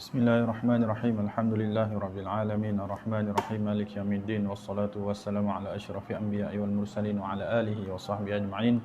Bismillahirrahmanirrahim. Alhamdulillahirabbil alamin, arrahmanirrahim, maliki yaumiddin, wassalatu wassalamu ala asyrafil anbiya'i wal mursalin wa ala alihi wa sahbihi ajma'in.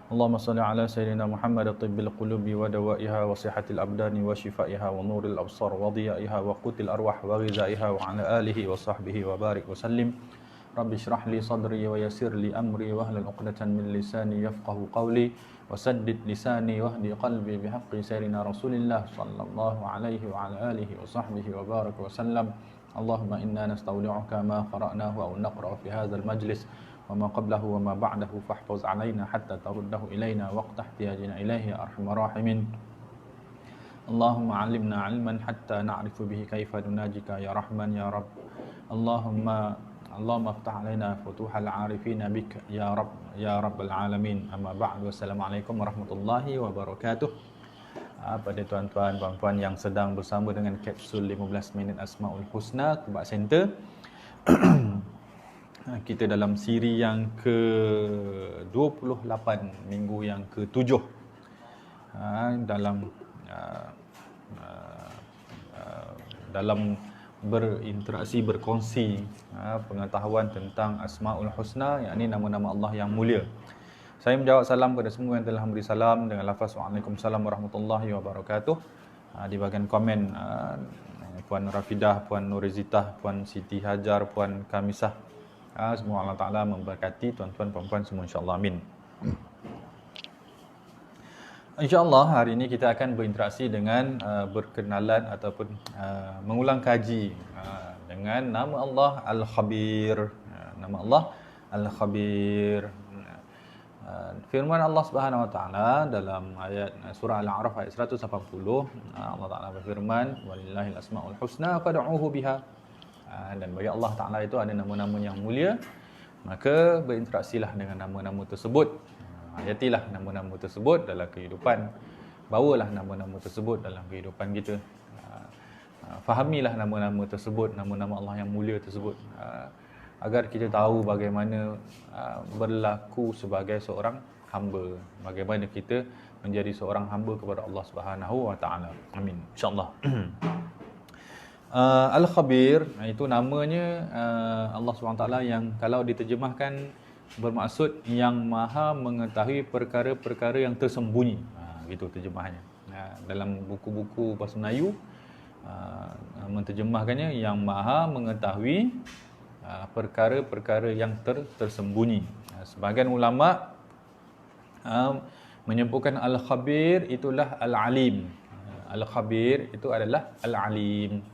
Allahumma shalli ala sayyidina Muhammad tibbil qulubi wa dawaiha wa sihatil abdani wa shifaiha wa nuril absar wa dhiyaiha wa qutil arwah wa ghizaiha wa ala alihi wa sahbihi wa barik wa sallim. Rabbi shrah li sadri wa yassir li amri wa hlul 'uqdatan min lisani yafqahu qawli wasaddid lisani wahdi qalbi bihaqqi sayyidina Rasulillah sallallahu alaihi wa ala alihi wa sahbihi wa baraka wa sallam. Allahumma inna nastaudi'uka ma qara'nahu aw naqra'u fi hadzal majlis wa ma qablahu wa ma ba'dahu fahfaz 'alaina hatta taruddahu ilaina waqta ihtiyajina ilaihi ya arhamar rahimin. Allahumma 'allimna 'ilman hatta na'rifu bihi kaifa nunajika ya rahman ya rabb. Allahumma aftah alaina futuhal arifina bik ya rabbal alamin. Amma ba'd. Wassalamualaikum warahmatullahi wabarakatuh. Pada tuan-tuan puan-puan yang sedang bersama dengan kapsul 15 minit Asmaul Husna Kubak Center. Kita dalam siri yang ke-28, minggu yang ke-7 dalam berinteraksi, berkongsi pengetahuan tentang Asmaul Husna, yakni nama-nama Allah yang mulia. Saya menjawab salam kepada semua yang telah memberi salam dengan lafaz Waalaikumsalam warahmatullahi wabarakatuh. Di bahagian komen, Puan Rafidah, Puan Nurizitah, Puan Siti Hajar, Puan Kamisah, semua Allah Ta'ala memberkati tuan-tuan puan-puan semua, insyaAllah, amin. InsyaAllah hari ini kita akan berinteraksi dengan berkenalan ataupun mengulang kaji dengan nama Allah Al-Khabir. Nama Allah Al-Khabir. Firman Allah Subhanahu Wa Taala dalam ayat surah Al-A'raf ayat 180, Allah Taala berfirman, walillahil asmaul husna fad'uuhu biha. Dan bagi Allah Taala itu ada nama-nama yang mulia, maka berinteraksilah dengan nama-nama tersebut. Hayatilah nama-nama tersebut dalam kehidupan. Bawalah nama-nama tersebut dalam kehidupan kita. Fahamilah nama-nama tersebut, nama-nama Allah yang mulia tersebut, agar kita tahu bagaimana berlaku sebagai seorang hamba, bagaimana kita menjadi seorang hamba kepada Allah Subhanahu Wa Taala. Amin. Insya-Allah. Al-Khabir itu namanya Allah Subhanahu Wa Taala yang kalau diterjemahkan bermaksud yang maha mengetahui perkara-perkara yang tersembunyi. Gitu terjemahannya. Dalam buku-buku bahasa Melayu menterjemahkannya yang maha mengetahui perkara-perkara yang tersembunyi. Sebahagian ulama menyebutkan Al-Khabir itulah Al-Alim. Al-Khabir itu adalah Al-Alim,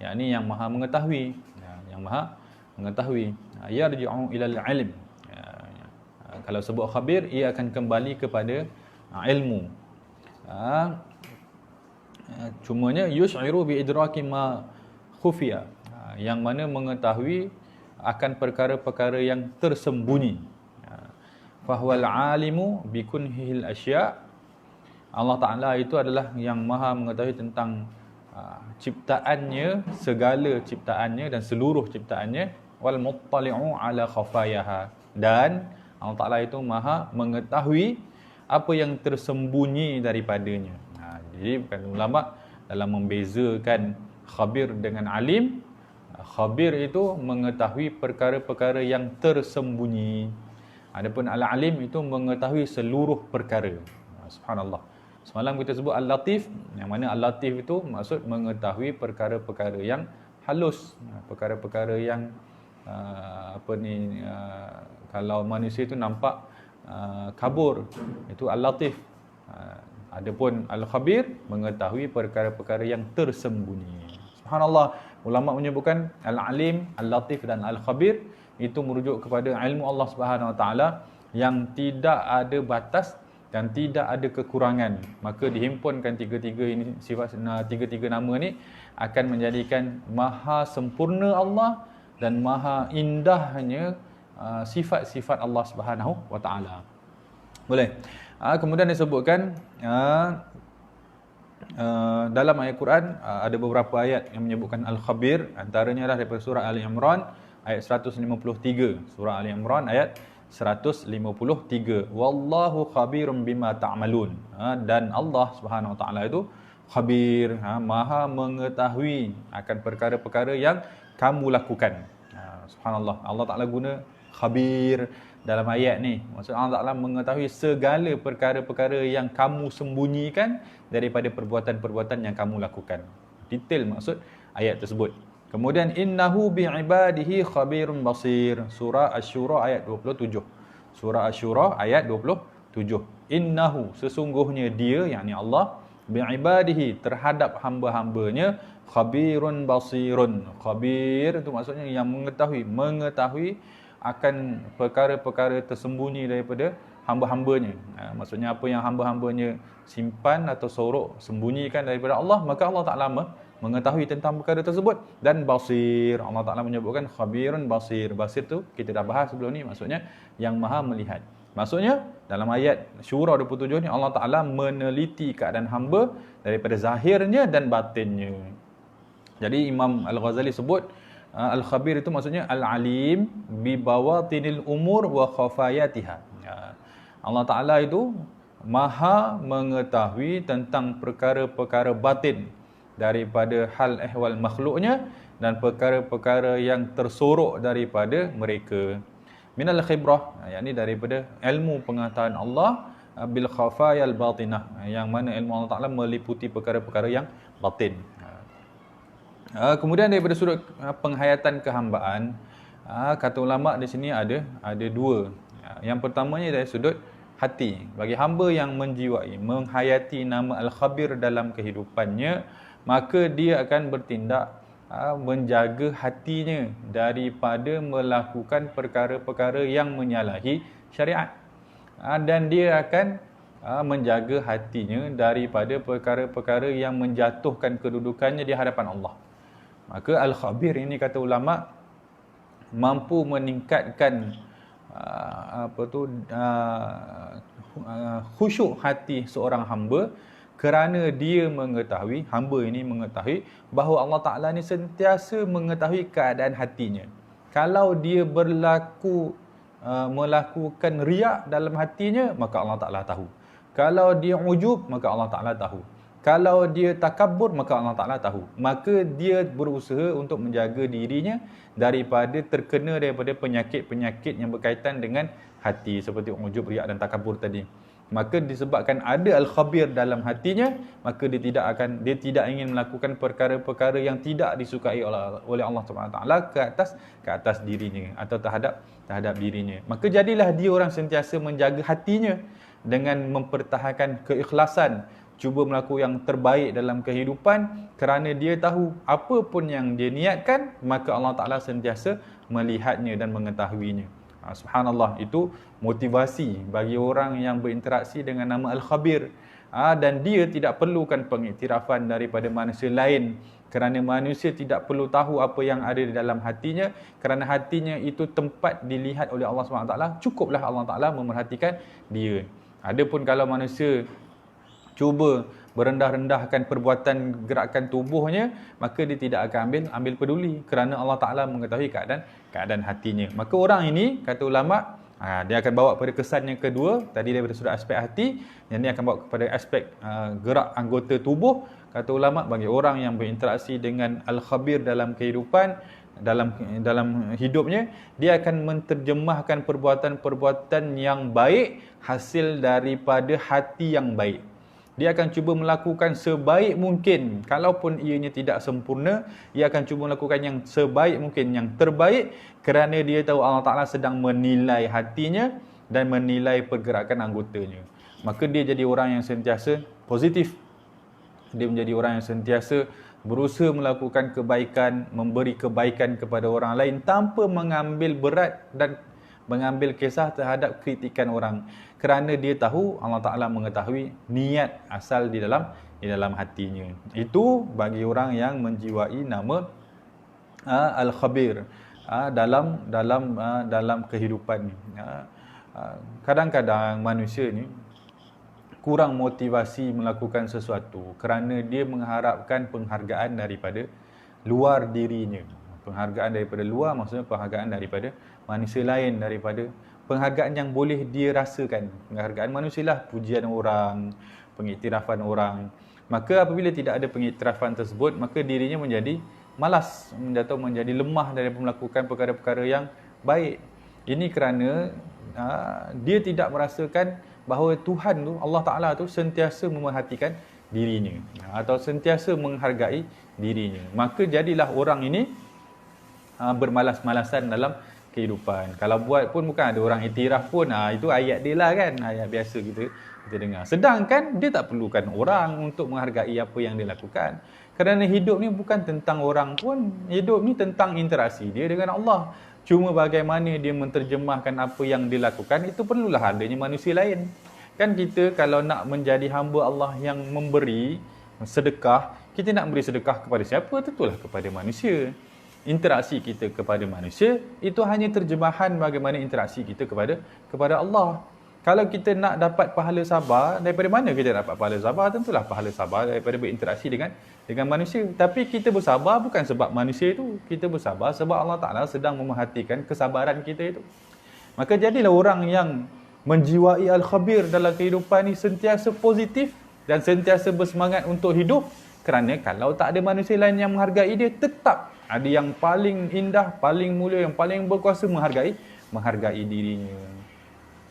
yakni yang maha mengetahui, yang maha mengetahui. Yarji'u ilal ilm. Kalau sebut khabir, ia akan kembali kepada ilmu. Cumanya yush'iru bi idraki ma khufiya, yang mana mengetahui akan perkara-perkara yang tersembunyi. Fahuwal alimu bikunhil asya'. Allah Ta'ala itu adalah yang maha mengetahui tentang ciptaannya, segala ciptaannya dan seluruh ciptaannya. Wal muttali'u ala khafayaha. Dan Allah Ta'ala itu maha mengetahui apa yang tersembunyi daripadanya. Jadi bukan ulama dalam membezakan khabir dengan alim. Khabir itu mengetahui perkara-perkara yang tersembunyi. Adapun al-alim itu mengetahui seluruh perkara. Subhanallah. Semalam kita sebut al-latif, yang mana al-latif itu maksud mengetahui perkara-perkara yang halus, perkara-perkara yang kalau manusia itu nampak kabur, itu al-latif. Adapun al-khabir mengetahui perkara-perkara yang tersembunyi. Subhanallah, ulama menyebutkan al-alim, al-latif dan al-khabir itu merujuk kepada ilmu Allah Subhanahu Wa Taala yang tidak ada batas dan tidak ada kekurangan. Maka dihimpunkan tiga-tiga ini, sifat tiga-tiga nama ni akan menjadikan maha sempurna Allah dan maha indahnya sifat-sifat Allah Subhanahu Wa Taala. Boleh. Kemudian disebutkan dalam ayat Quran ada beberapa ayat yang menyebutkan al-khabir, antaranya adalah daripada surah Ali Imran ayat 153. Surah Ali Imran ayat 153. Wallahu khabirum bima ta'malun. Dan Allah Subhanahu Wa Taala itu khabir, maha mengetahui akan perkara-perkara yang kamu lakukan. Subhanallah, Allah Ta'ala guna khabir dalam ayat ni. Maksud Allah Ta'ala mengetahui segala perkara-perkara yang kamu sembunyikan daripada perbuatan-perbuatan yang kamu lakukan. Detail maksud ayat tersebut. Kemudian innahu bi'ibadihi khabirun basir. Surah Asy-Syura ayat 27. Surah Asy-Syura ayat 27. Innahu, sesungguhnya dia, yakni Allah, bi'ibadihi, terhadap hamba-hambanya, khabirun basirun. Khabir itu maksudnya yang mengetahui akan perkara-perkara tersembunyi daripada hamba-hambanya. Maksudnya apa yang hamba-hambanya simpan atau sorok, sembunyikan daripada Allah, maka Allah Ta'ala mengetahui tentang perkara tersebut. Dan basir, Allah Ta'ala menyebutkan khabirun basir. Basir tu kita dah bahas sebelum ni, maksudnya yang maha melihat. Maksudnya dalam ayat Syura 27 ni Allah Ta'ala meneliti keadaan hamba daripada zahirnya dan batinnya. Jadi Imam Al-Ghazali sebut al-khabir itu maksudnya al-alim bi bawatinil umur wa khafayatiha. Allah Ta'ala itu maha mengetahui tentang perkara-perkara batin daripada hal ehwal makhluknya dan perkara-perkara yang tersorok daripada mereka. Minal khibrah, yakni daripada ilmu pengetahuan Allah, bil khafayal batinah, yang mana ilmu Allah Ta'ala meliputi perkara-perkara yang batin. Kemudian daripada sudut penghayatan kehambaan, kata ulama di sini ada dua. Yang pertamanya dari sudut hati. Bagi hamba yang menjiwai, menghayati nama Al-Khabir dalam kehidupannya, maka dia akan bertindak menjaga hatinya daripada melakukan perkara-perkara yang menyalahi syariat. Dan dia akan menjaga hatinya daripada perkara-perkara yang menjatuhkan kedudukannya di hadapan Allah. Maka Al-Khabir ini, kata ulama, mampu meningkatkan khusyuk hati seorang hamba, kerana dia mengetahui, hamba ini mengetahui bahawa Allah Ta'ala ni sentiasa mengetahui keadaan hatinya. Kalau dia melakukan riak dalam hatinya, maka Allah Ta'ala tahu. Kalau dia ujub, maka Allah Ta'ala tahu. Kalau dia takabur, maka Allah Ta'ala tahu. Maka dia berusaha untuk menjaga dirinya daripada terkena daripada penyakit-penyakit yang berkaitan dengan hati, seperti ujub, riak dan takabur tadi. Maka disebabkan ada Al-Khabir dalam hatinya, maka dia tidak ingin melakukan perkara-perkara yang tidak disukai oleh Allah SWT ke atas dirinya atau terhadap dirinya. Maka jadilah dia orang sentiasa menjaga hatinya dengan mempertahankan keikhlasan, cuba melakukan yang terbaik dalam kehidupan, kerana dia tahu apa pun yang dia niatkan, maka Allah Ta'ala sentiasa melihatnya dan mengetahuinya. Subhanallah, itu motivasi bagi orang yang berinteraksi dengan nama Al-Khabir. dan dia tidak perlukan pengiktirafan daripada manusia lain, kerana manusia tidak perlu tahu apa yang ada di dalam hatinya, kerana hatinya itu tempat dilihat oleh Allah SWT. Cukuplah Allah Ta'ala memerhatikan dia. Adapun kalau manusia cuba merendah-rendahkan perbuatan gerakan tubuhnya, maka dia tidak akan ambil peduli, kerana Allah Ta'ala mengetahui keadaan hatinya. Maka orang ini, kata ulama', dia akan bawa pada kesan yang kedua, tadi daripada sudut aspek hati, yang ini akan bawa kepada aspek gerak anggota tubuh. Kata ulama', bagi orang yang berinteraksi dengan Al-Khabir dalam kehidupan, dalam hidupnya, dia akan menterjemahkan perbuatan-perbuatan yang baik hasil daripada hati yang baik. Dia akan cuba melakukan sebaik mungkin. Kalaupun ianya tidak sempurna, ia akan cuba melakukan yang sebaik mungkin, yang terbaik, kerana dia tahu Allah Ta'ala sedang menilai hatinya dan menilai pergerakan anggotanya. Maka dia jadi orang yang sentiasa positif. Dia menjadi orang yang sentiasa berusaha melakukan kebaikan, memberi kebaikan kepada orang lain tanpa mengambil berat dan mengambil kisah terhadap kritikan orang, kerana dia tahu Allah Ta'ala mengetahui niat asal di dalam hatinya. Itu bagi orang yang menjiwai nama Al-Khabir dalam kehidupan. Kadang-kadang manusia ni kurang motivasi melakukan sesuatu kerana dia mengharapkan penghargaan daripada luar dirinya. Penghargaan daripada luar maksudnya penghargaan daripada manusia lain, daripada penghargaan yang boleh dia rasakan. Penghargaan manusia lah, pujian orang, pengiktirafan orang. Maka apabila tidak ada pengiktirafan tersebut, maka dirinya menjadi malas, menjadi lemah daripada melakukan perkara-perkara yang baik. Ini kerana dia tidak merasakan bahawa Tuhan tu, Allah Ta'ala tu sentiasa memerhatikan dirinya, atau sentiasa menghargai dirinya. Maka jadilah orang ini bermalas-malasan dalam kehidupan. Kalau buat pun bukan ada orang iktiraf pun, itu ayat dia lah kan, ayat biasa kita dengar. Sedangkan dia tak perlukan orang untuk menghargai apa yang dia lakukan. Kerana hidup ni bukan tentang orang pun, hidup ni tentang interaksi dia dengan Allah. Cuma bagaimana dia menterjemahkan apa yang dilakukan, itu perlulah adanya manusia lain. Kan kita kalau nak menjadi hamba Allah yang memberi sedekah, kita nak beri sedekah kepada siapa? Tentulah kepada manusia. Interaksi kita kepada manusia itu hanya terjemahan bagaimana interaksi kita kepada Allah. Kalau kita nak dapat pahala sabar, daripada mana kita dapat pahala sabar? Tentulah pahala sabar daripada berinteraksi dengan manusia. Tapi kita bersabar bukan sebab manusia itu, kita bersabar sebab Allah Ta'ala sedang memerhatikan kesabaran kita itu. Maka jadilah orang yang menjiwai Al-Khabir dalam kehidupan ni sentiasa positif dan sentiasa bersemangat untuk hidup. Kerana kalau tak ada manusia lain yang menghargai dia, tetap ada yang paling indah, paling mulia, yang paling berkuasa menghargai dirinya.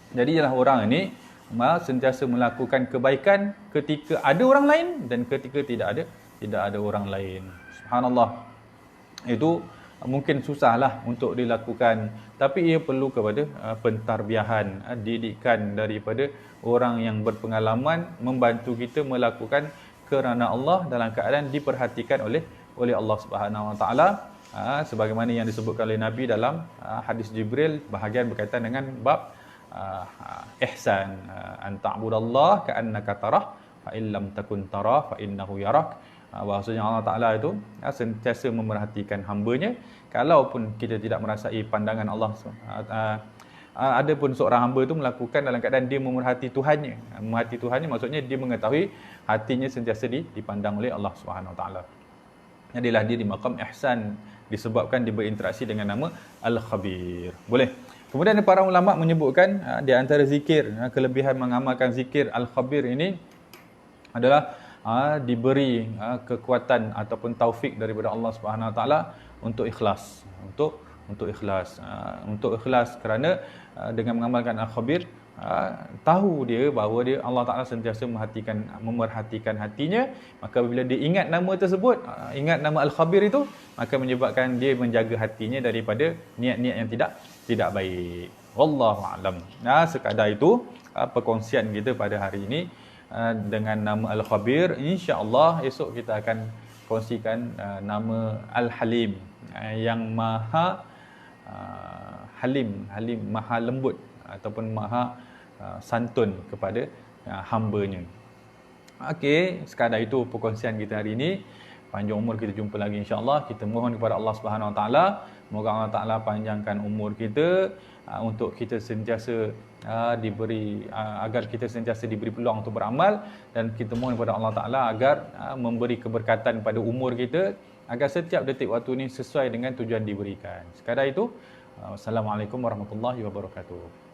Jadi ialah orang ini sentiasa melakukan kebaikan ketika ada orang lain dan ketika tidak ada orang lain. Subhanallah. Itu mungkin susahlah untuk dilakukan, tapi ia perlu kepada pentarbiahan, didikan daripada orang yang berpengalaman membantu kita melakukan kerana Allah dalam keadaan diperhatikan oleh Allah Subhanahu Wa Taala, sebagaimana yang disebutkan oleh Nabi dalam hadis Jibril bahagian berkaitan dengan bab ihsan, an ta'budallah ka'annaka tarah fa in lam takun tarah fa innahu yarak. Bahasanya Allah Ta'ala itu sentiasa memerhatikan hamba-Nya kalaupun kita tidak merasai pandangan Allah. Ada pun seorang hamba itu melakukan dalam keadaan dia memerhati Tuhannya. Memerhati Tuhannya maksudnya dia mengetahui hatinya sentiasa dipandang oleh Allah Subhanahu Wa Taala. Jadilah dia di maqam ihsan disebabkan dia berinteraksi dengan nama Al-Khabir. Boleh. Kemudian para ulama menyebutkan di antara zikir, kelebihan mengamalkan zikir Al-Khabir ini adalah diberi kekuatan ataupun taufik daripada Allah Subhanahu Wa Taala untuk ikhlas, untuk ikhlas kerana dengan mengamalkan Al-Khabir tahu dia bahawa Allah Ta'ala sentiasa memerhatikan hatinya. Maka bila dia ingat nama tersebut, ingat nama Al-Khabir itu, maka menyebabkan dia menjaga hatinya daripada niat-niat yang tidak baik. Wallahu a'lam. Sekadar itu perkongsian kita pada hari ini dengan nama Al-Khabir. InsyaAllah esok kita akan kongsikan nama Al-Halim, yang maha halim, maha lembut ataupun maha santun kepada hamba-Nya. Okey, sekadar itu perkongsian kita hari ini. Panjang umur kita jumpa lagi insya-Allah. Kita mohon kepada Allah Subhanahu Wa Taala, moga Allah Taala panjangkan umur kita untuk kita sentiasa diberi agar kita sentiasa diberi peluang untuk beramal, dan kita mohon kepada Allah Taala agar memberi keberkatan pada umur kita agar setiap detik waktu ini sesuai dengan tujuan diberikan. Sekadar itu. Assalamualaikum warahmatullahi wabarakatuh.